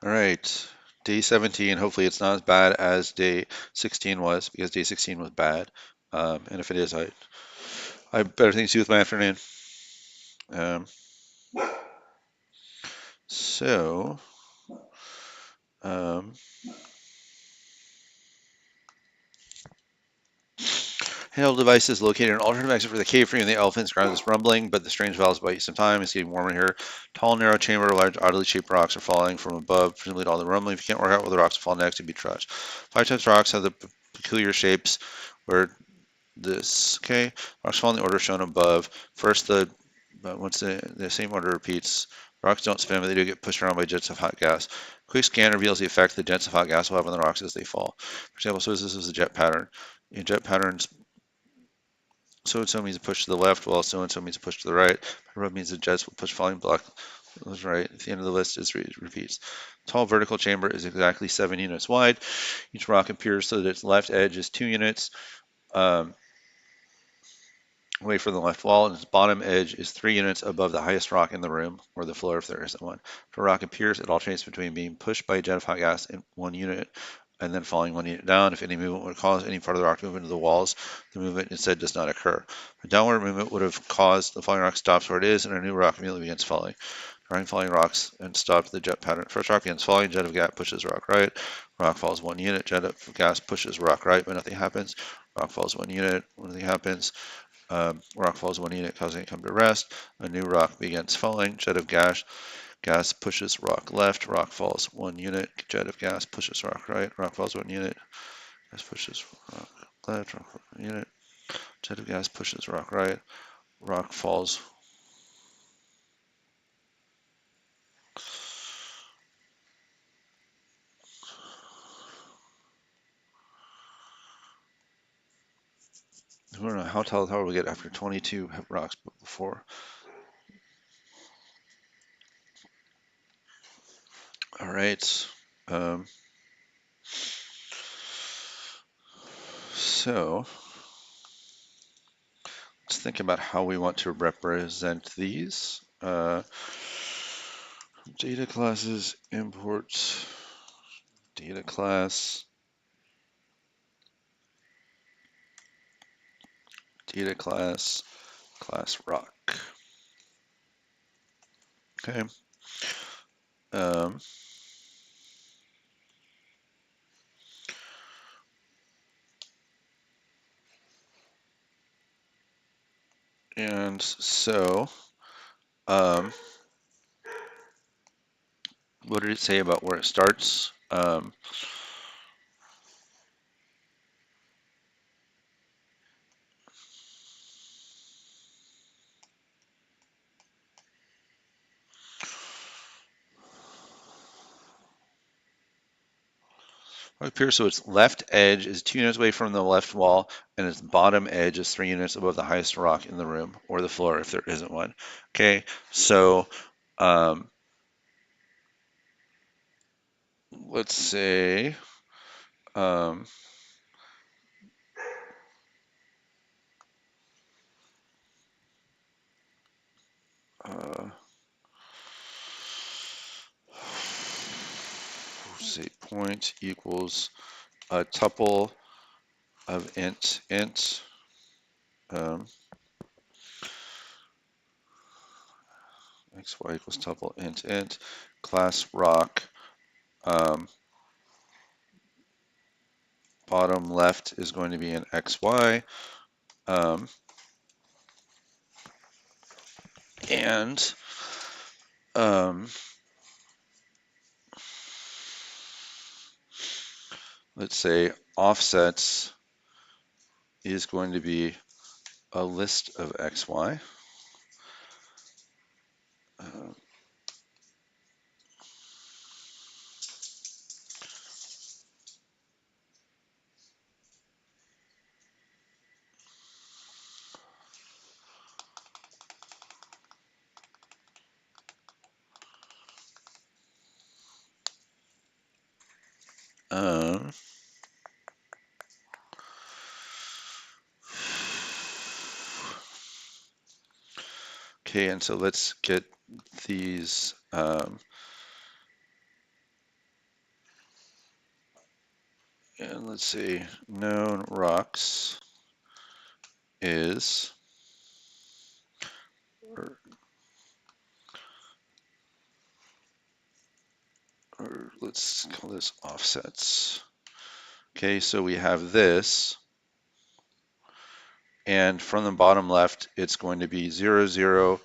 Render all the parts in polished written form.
All right, day 17. Hopefully, it's not as bad as day 16 was, because day 16 was bad. And if it is, I have better things to do with my afternoon. Um, so, um, handheld devices located an alternative exit for the cave free and the elephants. Ground is rumbling, but the strange valves bite you some time. It's getting warmer here. Tall, narrow chamber, large, oddly shaped rocks are falling from above, presumably to all the rumbling. If you can't work out where the rocks will fall next, you'd be trashed. 5 times rocks have the peculiar shapes where this, okay? Rocks fall in the order shown above. First, once the same order repeats, rocks don't spin, but they do get pushed around by jets of hot gas. Quick scan reveals the effect the jets of hot gas will have on the rocks as they fall. For example, so this is a jet pattern. In jet patterns, so-and-so means a push to the left, while so-and-so means a push to the right. Above means the jets will push falling block was right. At the end of the list, it repeats. Tall vertical chamber is exactly 7 units wide. Each rock appears so that its left edge is 2 units away from the left wall, and its bottom edge is 3 units above the highest rock in the room, or the floor if there isn't one. If a rock appears, it alternates between being pushed by a jet of hot gas in 1 unit and then falling 1 unit down. If any movement would cause any part of the rock to move into the walls, the movement instead does not occur. A downward movement would have caused the falling rock stops where it is, and a new rock immediately begins falling. Drawing falling rocks and stop the jet pattern. First rock begins falling, jet of gas pushes rock right. Rock falls 1 unit, jet of gas pushes rock right, but nothing happens. Rock falls 1 unit, nothing happens. Rock falls 1 unit, causing it to come to rest. A new rock begins falling. Jet of gas pushes rock left. Rock falls 1 unit. Jet of gas pushes rock right. Rock falls 1 unit. Gas pushes rock left. Rock falls 1 unit. Jet of gas pushes rock right. Rock falls. I don't know how tall we get after 22 rocks before. All right. So let's think about how we want to represent these. Data classes, import data class, class rock. Okay. Um, and so, what did it say about where it starts? Up here, so its left edge is 2 units away from the left wall, and its bottom edge is 3 units above the highest rock in the room, or the floor if there isn't one. Okay, so let's say say point equals a tuple of int xy equals tuple int class rock bottom left is going to be an xy and let's say offsets is going to be a list of xy. Okay, and so let's get these And let's see, known rocks is, or, or let's call this offsets. Okay, so we have this, and from the bottom left, it's going to be 0, 0,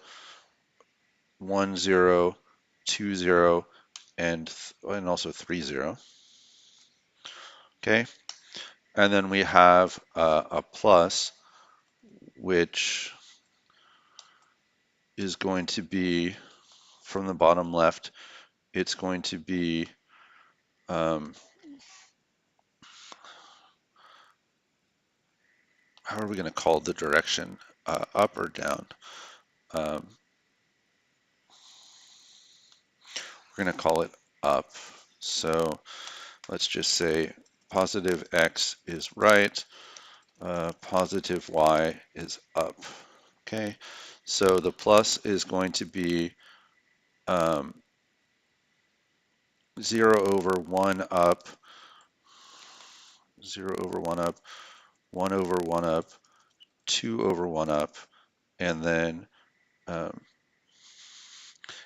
1, 0, 2, 0, and also 3, 0. Okay, and then we have a plus, which is going to be from the bottom left, it's going to be how are we going to call the direction, up or down? Um, we're going to call it up. So let's just say positive x is right, positive y is up. Okay, so the plus is going to be 0 over 1 up, 0 over 1 up, 1 over 1 up, 2 over 1 up, and then um,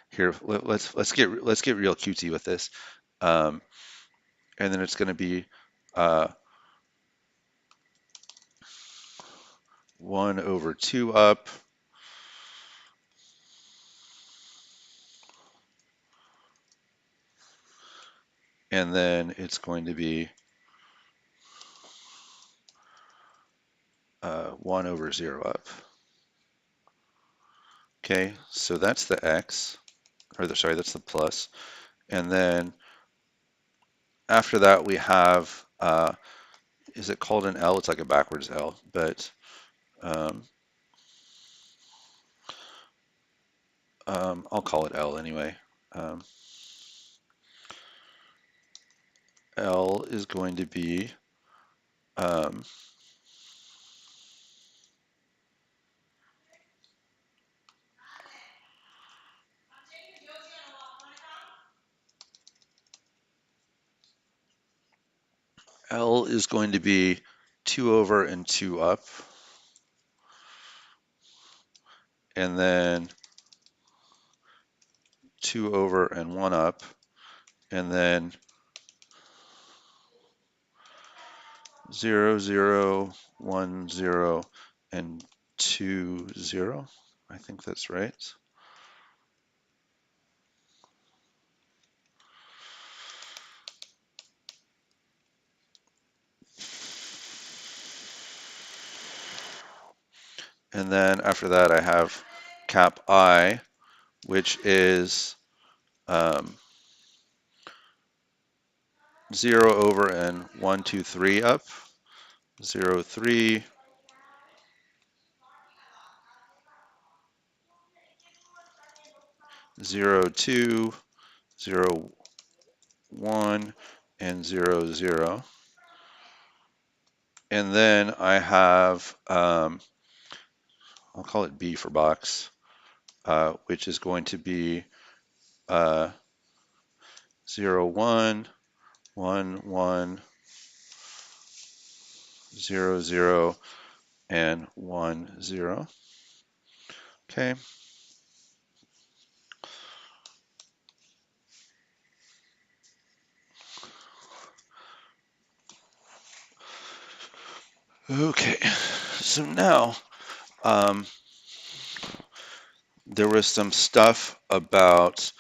here let's get real cutesy with this, and then it's going to be 1 over 2 up, and then it's going to be 1 over 0 up. Okay, so that's the x, sorry, that's the plus. And then after that we have, is it called an L? It's like a backwards L, but I'll call it L anyway. L is going to be L is going to be 2 over and 2 up, and then 2 over and 1 up, and then 0, 0, 1, 0, and 2, 0. I think that's right. And then after that, I have cap I, which is 0 over and 1, 2, 3 up, 0, 3, 0, 2, 0, 1, and 0, 0. And then I have, I'll call it B for box, which is going to be 0, 1, 1, 1, 0, 0, and 1, 0. Okay. Okay. So now, there was some stuff about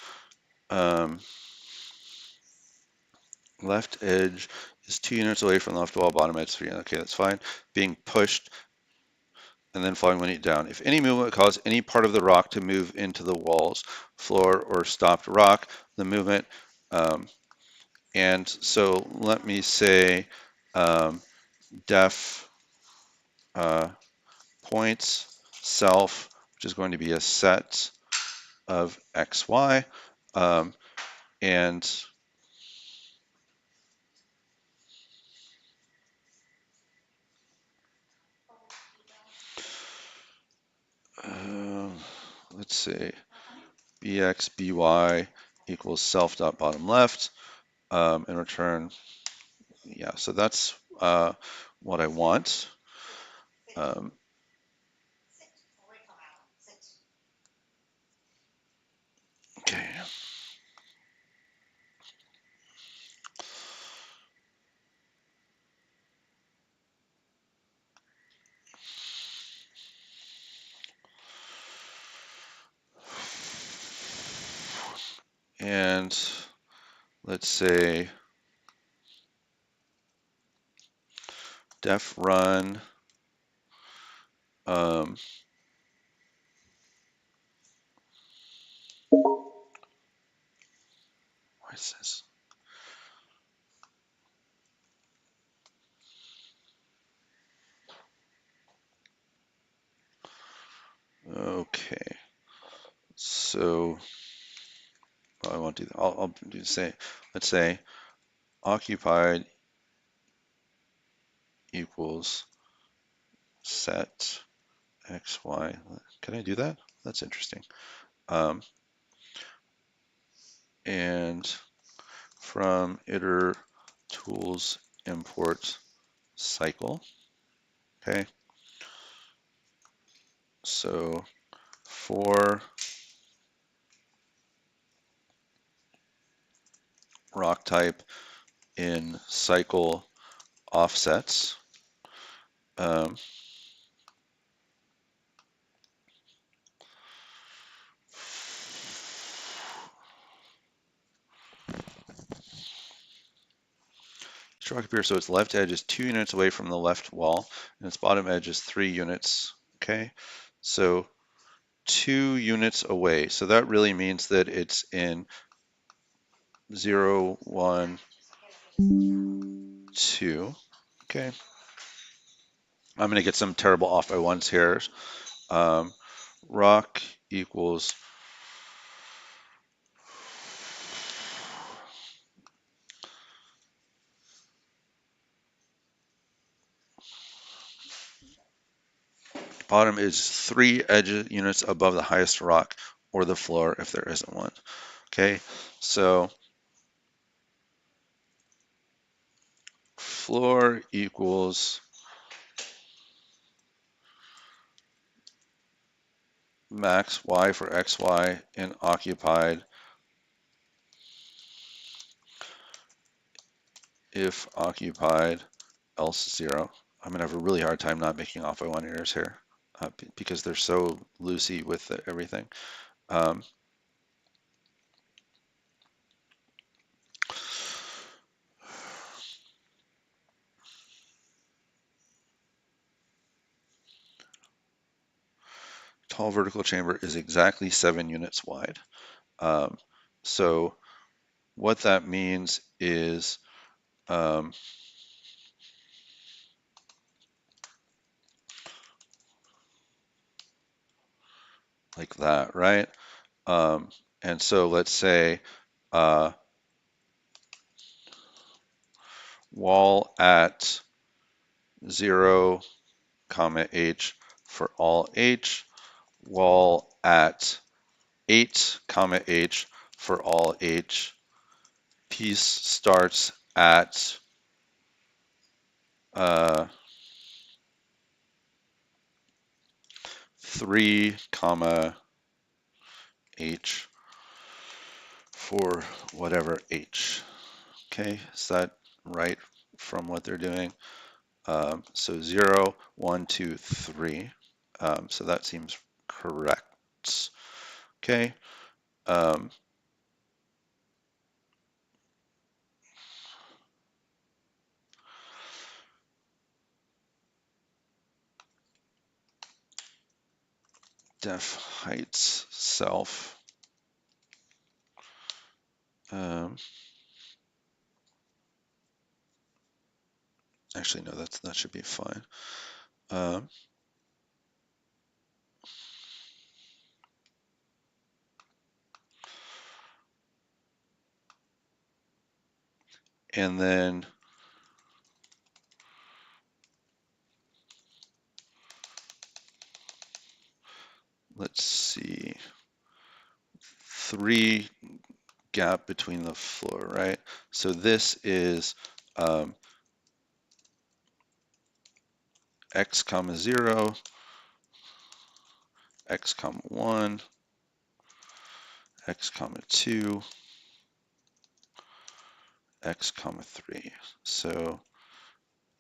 left edge is 2 units away from the left wall, bottom edge 3. Okay, that's fine. Being pushed and then falling 1 unit down. If any movement caused any part of the rock to move into the walls, floor, or stopped rock, the movement, and so let me say def points self, which is going to be a set of x, y, and let's see, bx, by equals self dot bottom left, and return yeah, so that's what I want. Um, okay, and let's say def run um, what is this? Okay, so I won't do that. I'll do say, let's say occupied equals set x, y. Can I do that? That's interesting. Um, and from iter tools import cycle. Okay, so for rock type in cycle offsets, um, rock appears so its left edge is 2 units away from the left wall, and its bottom edge is 3 units. Okay, so 2 units away. So that really means that it's in 0, 1, 2. Okay, I'm going to get some terrible off by ones here. Um, rock equals bottom is 3 edge units above the highest rock or the floor if there isn't one. Okay, so floor equals max y for xy in occupied if occupied else 0. I'm gonna have a really hard time not making off by 1 errors here because they're so loosey with everything. Um, tall vertical chamber is exactly 7 units wide. Um, so what that means is like that, right? And so let's say uh, wall at 0, comma h for all h, wall at 8, comma h for all h, piece starts at 3, comma h for whatever h. Okay, is that right from what they're doing? So 0, 1, 2, 3. So that seems correct. Okay. Um, def heights self. Actually, no, that should be fine. And then let's see, 3 gap between the floor, right? So this is x comma 0, x comma 1, x comma 2, x comma 3. So,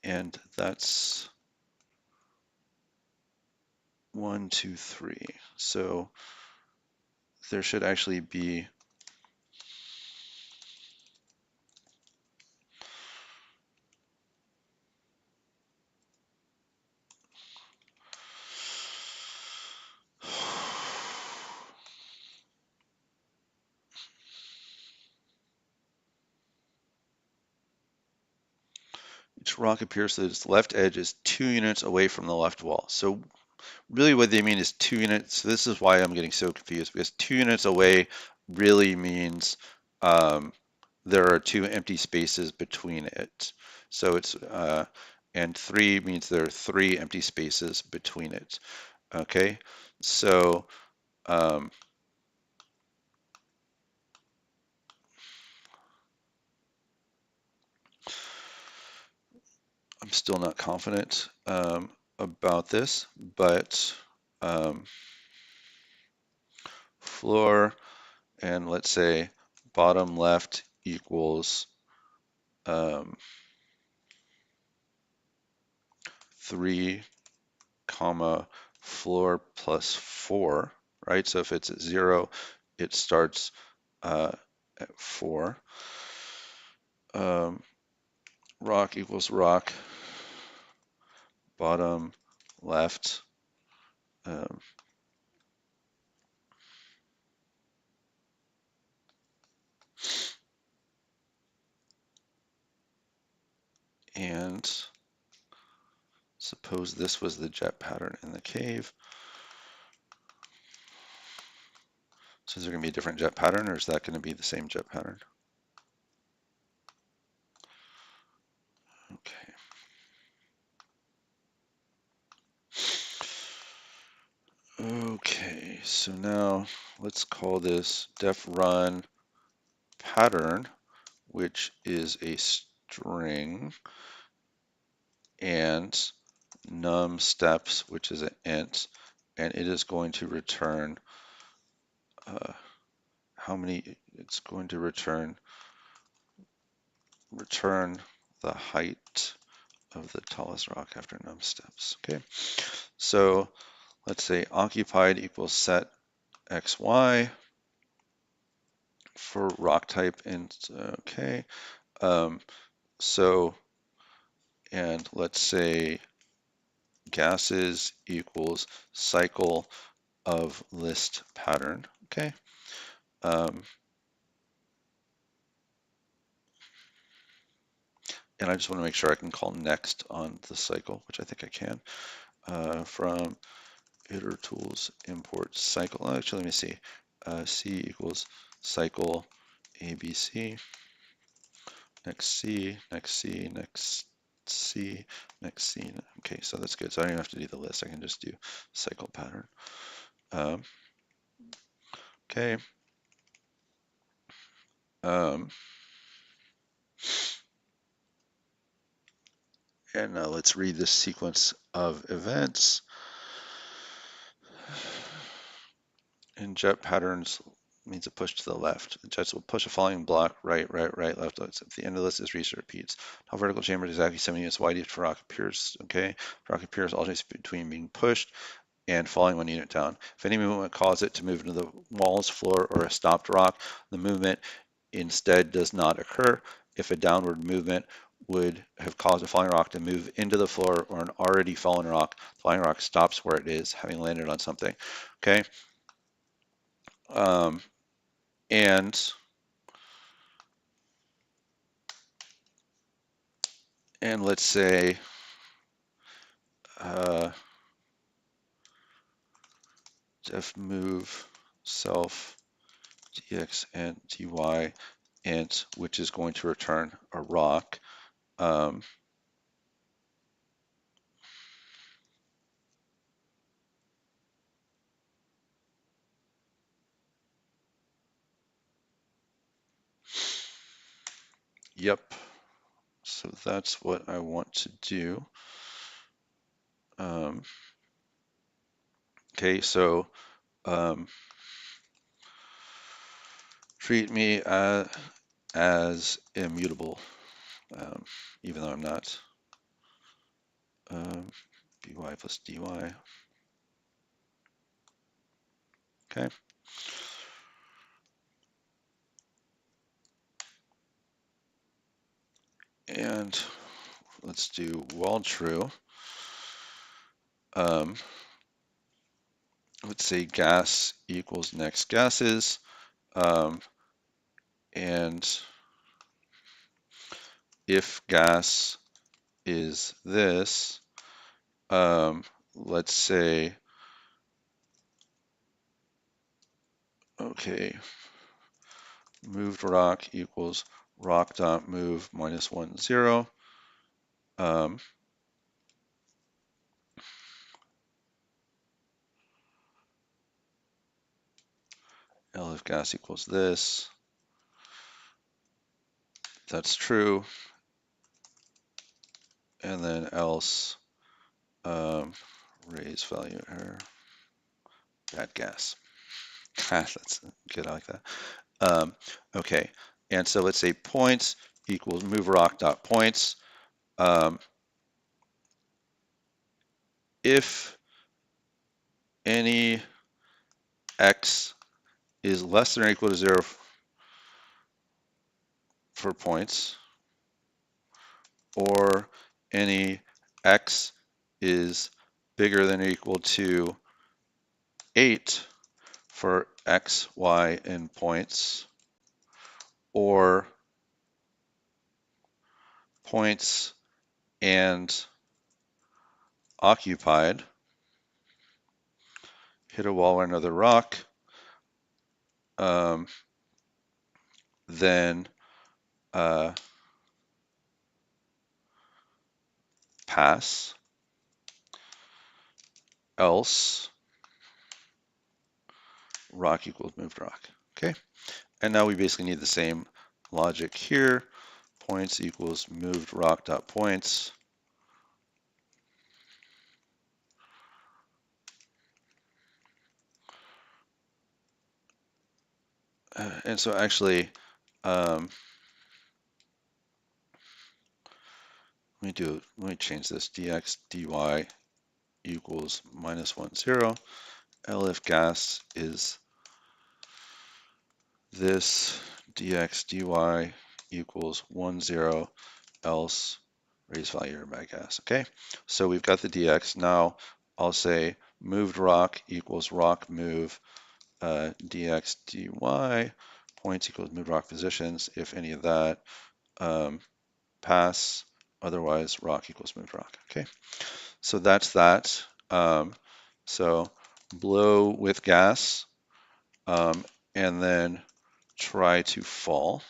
and that's 1, 2, 3. So there should actually be each rock appears that its left edge is 2 units away from the left wall. So really what they mean is 2 units. This is why I'm getting so confused, because 2 units away really means there are 2 empty spaces between it. So it's, and 3 means there are 3 empty spaces between it. Okay, so I'm still not confident about this, but floor and let's say bottom left equals 3 comma floor plus 4, right? So if it's at 0, it starts at 4. Rock equals rock, bottom left. And suppose this was the jet pattern in the cave. So is there going to be a different jet pattern, or is that going to be the same jet pattern? Okay. Okay, so now let's call this def run pattern, which is a string, and num steps, which is an int, and it is going to return how many, it's going to return the height of the tallest rock after num steps. Okay, so let's say occupied equals set xy for rock type, and okay, so, and let's say gases equals cycle of list pattern. Okay, and I just want to make sure I can call next on the cycle, which I think I can, from iter tools import cycle. Actually, let me see. C equals cycle ABC, next C, next C, next C, next C. Okay, so that's good. So I don't even have to do the list. I can just do cycle pattern. Okay. And now let's read this sequence of events. In jet patterns means a push to the left. The jets will push a following block, right, right, right, left. At the end of the list, this repeats. How vertical chamber is exactly 70 units wide each rock appears. Okay, rock appears alternates between being pushed and falling 1 unit down. If any movement causes it to move into the walls, floor, or a stopped rock, the movement instead does not occur. If a downward movement would have caused a falling rock to move into the floor or an already fallen rock, the falling rock stops where it is, having landed on something. Okay. Um, and let's say def move self dx and dy int, which is going to return a rock. Yep. So that's what I want to do. Okay, so treat me as immutable, even though I'm not. By plus dy. Okay. And let's do while true. Let's say gas equals next gases. And if gas is this, let's say, okay, moved rock equals rock dot move minus 1, 0. L if gas equals this, that's true. And then else raise value error, bad gas. That's good, I like that. Okay, and so let's say points equals move rock dot points. If any x is less than or equal to 0 for points, or any x is bigger than or equal to 8 for x, y, and points, or points and occupied, hit a wall or another rock, then pass, else rock equals moved rock. Okay, and now we basically need the same logic here. Points equals moved rock dot points. And so actually, let me change this. Dx dy equals minus 1, 0. L if gas is this, dx dy equals 1, 0, else raise value or bad gas. Okay, so we've got the dx. Now I'll say moved rock equals rock move dx dy, points equals moved rock positions, if any of that, pass, otherwise rock equals moved rock. Okay, so that's that. So blow with gas, and then try to fall.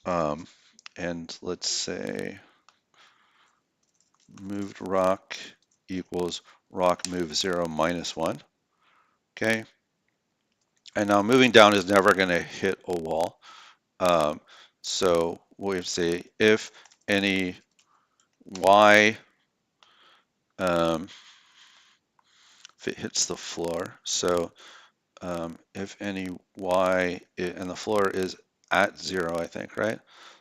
And let's say moved rock equals rock move 0 minus 1. Okay, and now moving down is never going to hit a wall. So we have to say if any y, if it hits the floor, so if any y, and the floor is at 0, I think, right?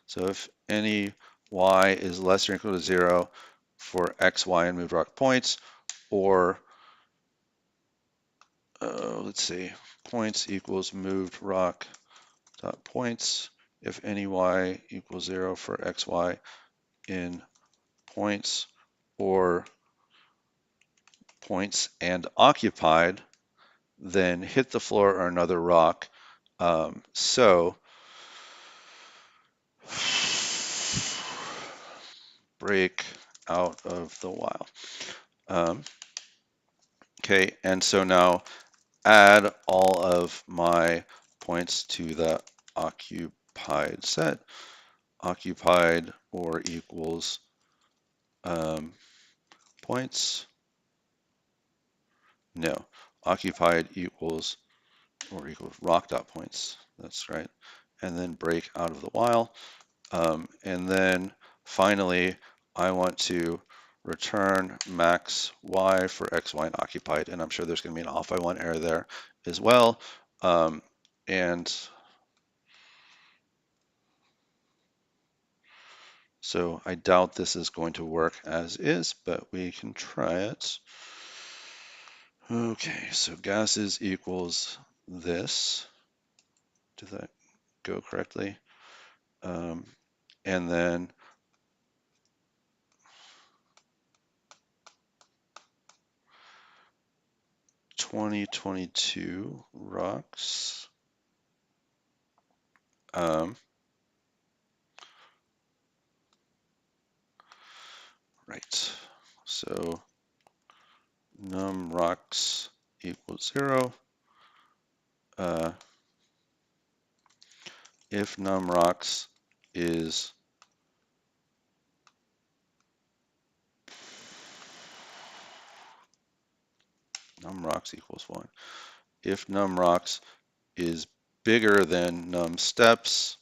So if any y is less than or equal to 0 for x, y, and moved rock points, or let's see, points equals moved rock dot points, if any y equals 0 for x, y in points, or points and occupied, then hit the floor or another rock. So break out of the while. Okay, and so now add all of my points to the occupied set. Occupied or equals points. No, occupied equals or equals rock dot points. That's right. And then break out of the while. And then finally, I want to return max y for x, y, and occupied. And I'm sure there's going to be an off by 1 error there as well. And so I doubt this is going to work as is, but we can try it. Okay, so gases equals this. Did that go correctly? And then 2022 rocks. Right. So num rocks equals 0. If num rocks is num rocks equals 1. If num rocks is bigger than num steps,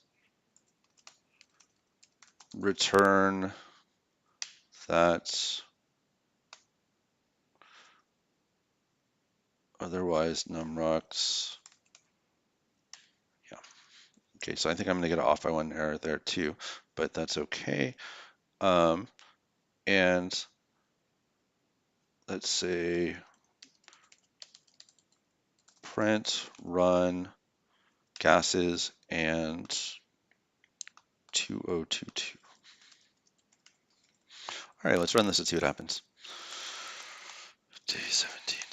return that, otherwise num rocks. Yeah. Okay, so I think I'm going to get an off by 1 error there too, but that's okay. And let's say print run gases and 2022. All right, let's run this and see what happens. Day 17.py.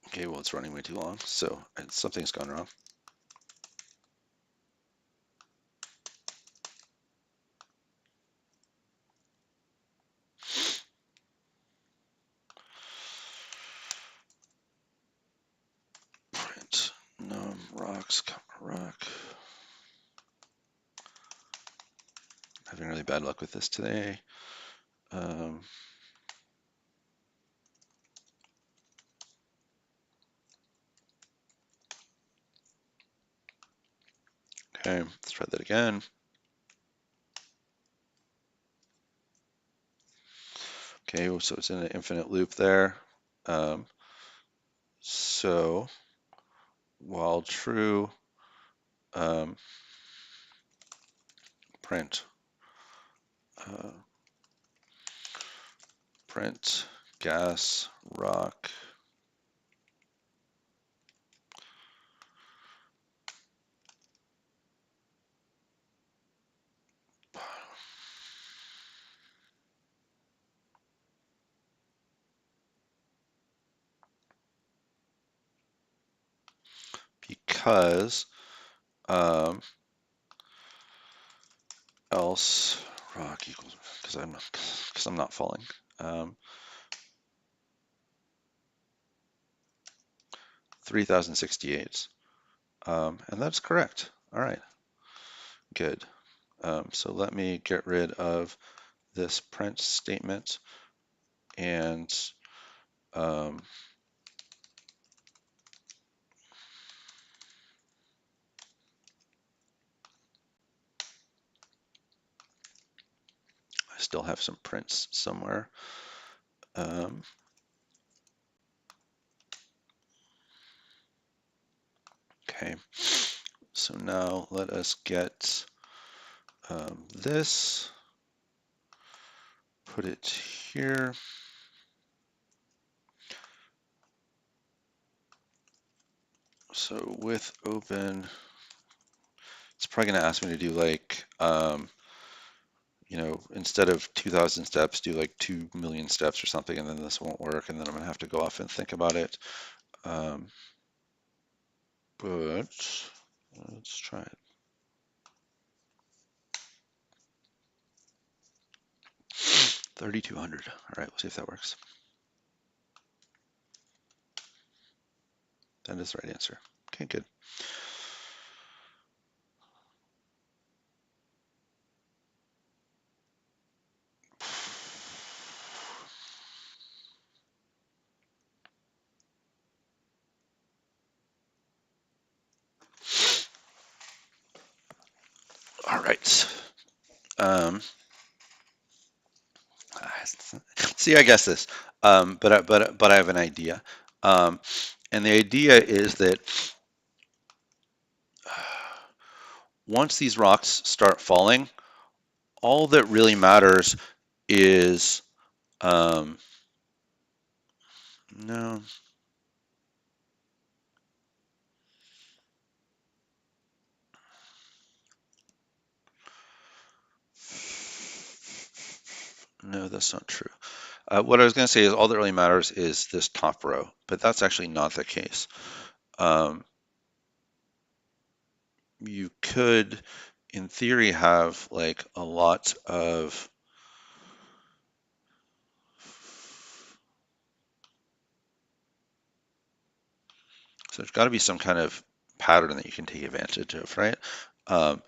Okay, well, it's running way too long, so something's gone wrong. Print num rocks, rock. Having really bad luck with this today. Okay, let's try that again. Okay, so it's in an infinite loop there. So while true, print print gas rock because else rock equals, because I'm not falling. 3068. And that's correct. All right, good. So let me get rid of this print statement and I still have some prints somewhere. Okay, so now let us get this, put it here. So with open, it's probably going to ask me to do like, you know, instead of 2,000 steps, do like 2 million steps or something, and then this won't work, and then I'm going to have to go off and think about it. But let's try it. 3,200. All right, we'll see if that works. That is the right answer. Okay, good. All right. Um, See, I guess this, but I have an idea, and the idea is that once these rocks start falling, all that really matters is no, no, that's not true. What I was going to say is all that really matters is this top row, but that's actually not the case. Um, you could, in theory, have like a lot of so there's got to be some kind of pattern that you can take advantage of, right? Um,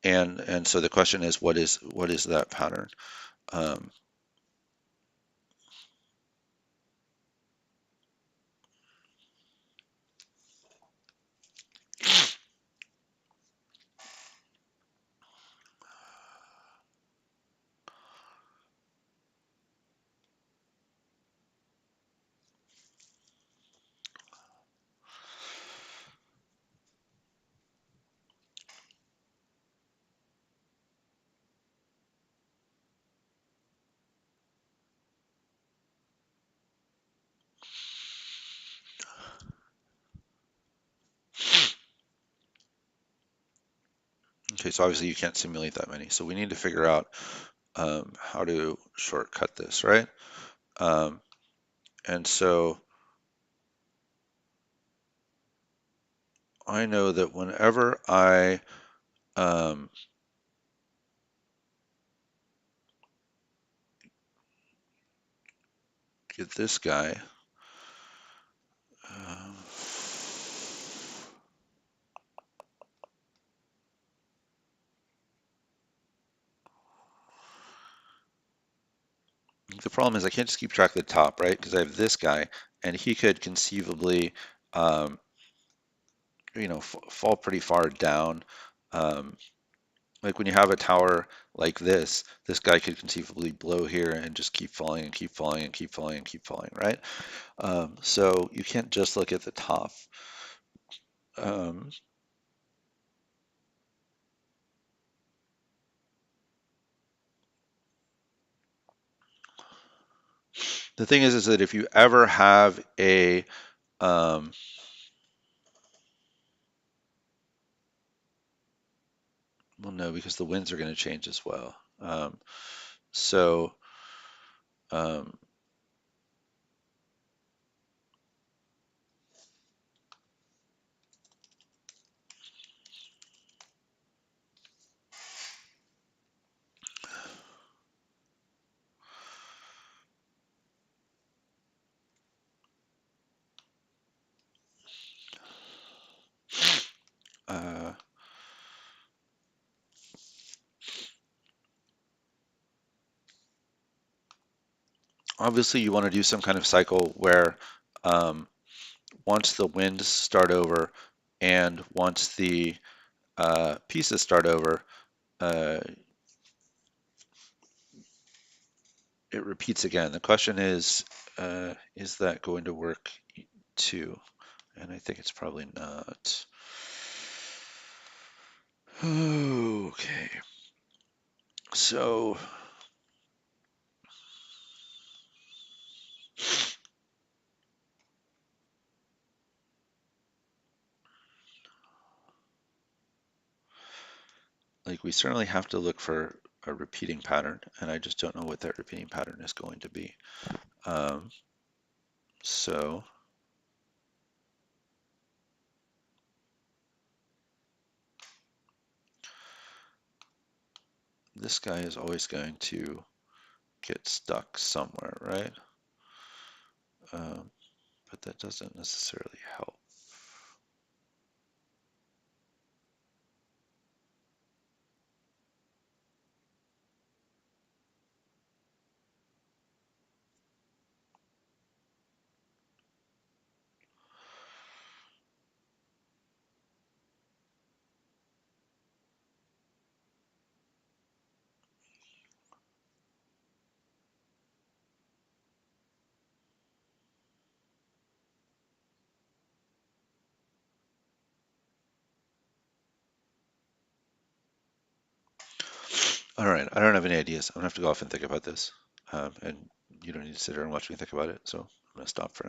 and so the question is, what is that pattern? Um, okay, so obviously you can't simulate that many, so we need to figure out how to shortcut this, right? Um, and so I know that whenever I um, get this guy, um, the problem is I can't just keep track of the top, right? Because I have this guy, and he could conceivably, um, fall pretty far down. Um, like when you have a tower like this guy could conceivably blow here and just keep falling and keep falling and keep falling and keep falling, right? So you can't just look at the top. Um, the thing is that if you ever have a um, well, no, because the winds are going to change as well. So um, uh, obviously you want to do some kind of cycle where um, once the winds start over and once the pieces start over, uh, it repeats again. The question is that going to work too? And I think it's probably not. Okay, so like we certainly have to look for a repeating pattern, and I just don't know what that repeating pattern is going to be. Um, so this guy is always going to get stuck somewhere, right? Um, but that doesn't necessarily help. All right, I don't have any ideas. I'm gonna have to go off and think about this. And you don't need to sit here and watch me think about it. So I'm gonna stop for now.